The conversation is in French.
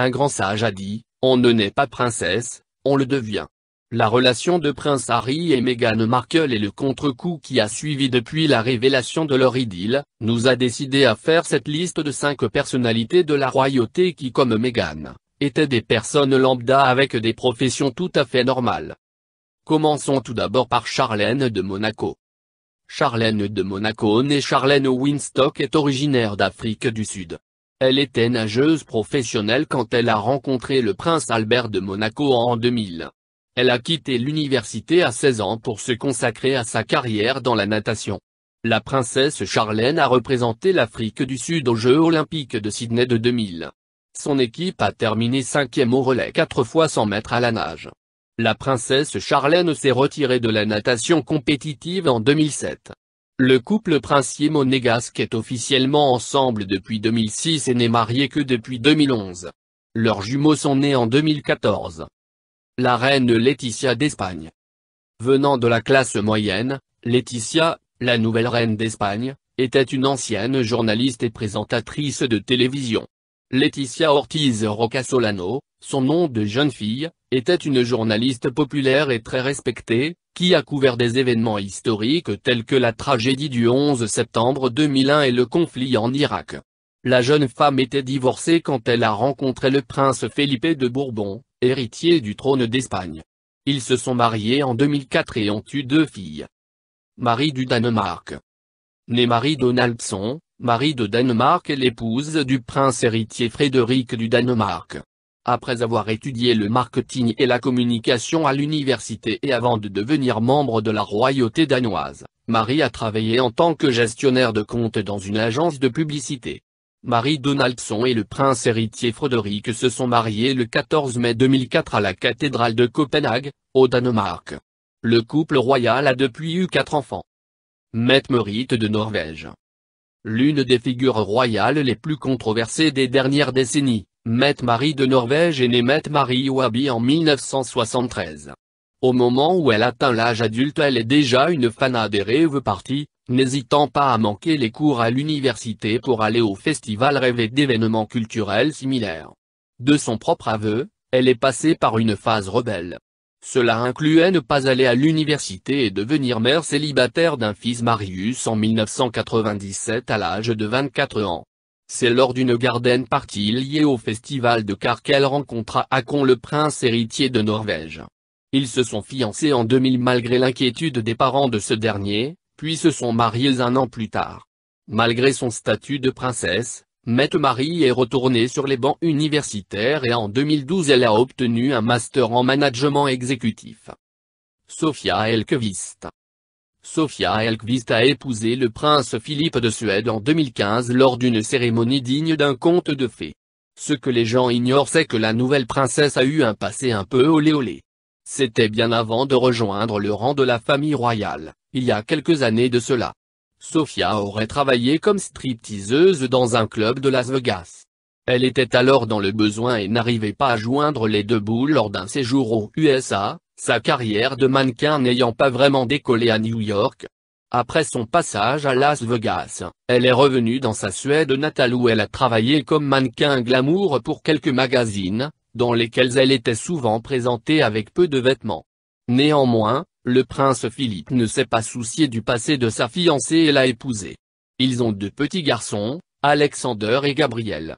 Un grand sage a dit, on ne naît pas princesse, on le devient. La relation de Prince Harry et Meghan Markle et le contre-coup qui a suivi depuis la révélation de leur idylle, nous a décidé à faire cette liste de 5 personnalités de la royauté qui comme Meghan, étaient des personnes lambda avec des professions tout à fait normales. Commençons tout d'abord par Charlène de Monaco. Charlène de Monaco née Charlène Winstock est originaire d'Afrique du Sud. Elle était nageuse professionnelle quand elle a rencontré le prince Albert de Monaco en 2000. Elle a quitté l'université à 16 ans pour se consacrer à sa carrière dans la natation. La princesse Charlène a représenté l'Afrique du Sud aux Jeux Olympiques de Sydney de 2000. Son équipe a terminé 5e au relais 4 fois 100 mètres à la nage. La princesse Charlène s'est retirée de la natation compétitive en 2007. Le couple princier-monégasque est officiellement ensemble depuis 2006 et n'est marié que depuis 2011. Leurs jumeaux sont nés en 2014. La reine Laetitia d'Espagne. Venant de la classe moyenne, Laetitia, la nouvelle reine d'Espagne, était une ancienne journaliste et présentatrice de télévision. Laetitia Ortiz Roca Solano, son nom de jeune fille, était une journaliste populaire et très respectée, qui a couvert des événements historiques tels que la tragédie du 11 septembre 2001 et le conflit en Irak. La jeune femme était divorcée quand elle a rencontré le prince Felipe de Bourbon, héritier du trône d'Espagne. Ils se sont mariés en 2004 et ont eu 2 filles. Marie du Danemark. Née Marie Donaldson, Marie de Danemark est l'épouse du prince héritier Frédéric du Danemark. Après avoir étudié le marketing et la communication à l'université et avant de devenir membre de la royauté danoise, Marie a travaillé en tant que gestionnaire de compte dans une agence de publicité. Marie Donaldson et le prince héritier Frédéric se sont mariés le 14 mai 2004 à la cathédrale de Copenhague, au Danemark. Le couple royal a depuis eu 4 enfants. Mette-Marit de Norvège. L'une des figures royales les plus controversées des dernières décennies, Mette-Marit de Norvège est née Mette-Marit Wabi en 1973. Au moment où elle atteint l'âge adulte, elle est déjà une fanat des rêves parties, n'hésitant pas à manquer les cours à l'université pour aller au festival rêvé d'événements culturels similaires. De son propre aveu, elle est passée par une phase rebelle. Cela incluait ne pas aller à l'université et devenir mère célibataire d'un fils Marius en 1997 à l'âge de 24 ans. C'est lors d'une garden party liée au festival de Car qu'elle rencontra Håkon le prince héritier de Norvège. Ils se sont fiancés en 2000 malgré l'inquiétude des parents de ce dernier, puis se sont mariés 1 an plus tard. Malgré son statut de princesse, Mette-Marit est retournée sur les bancs universitaires et en 2012 elle a obtenu un master en management exécutif. Sofia Elkvist. Sofia Elkvist a épousé le prince Philippe de Suède en 2015 lors d'une cérémonie digne d'un conte de fées. Ce que les gens ignorent c'est que la nouvelle princesse a eu un passé un peu olé olé. C'était bien avant de rejoindre le rang de la famille royale, il y a quelques années de cela. Sofia aurait travaillé comme stripteaseuse dans un club de Las Vegas. Elle était alors dans le besoin et n'arrivait pas à joindre les 2 bouts lors d'un séjour aux USA, sa carrière de mannequin n'ayant pas vraiment décollé à New York. Après son passage à Las Vegas, elle est revenue dans sa Suède natale où elle a travaillé comme mannequin glamour pour quelques magazines, dans lesquels elle était souvent présentée avec peu de vêtements. Néanmoins, le prince Philippe ne s'est pas soucié du passé de sa fiancée et l'a épousée. Ils ont 2 petits garçons, Alexander et Gabriel.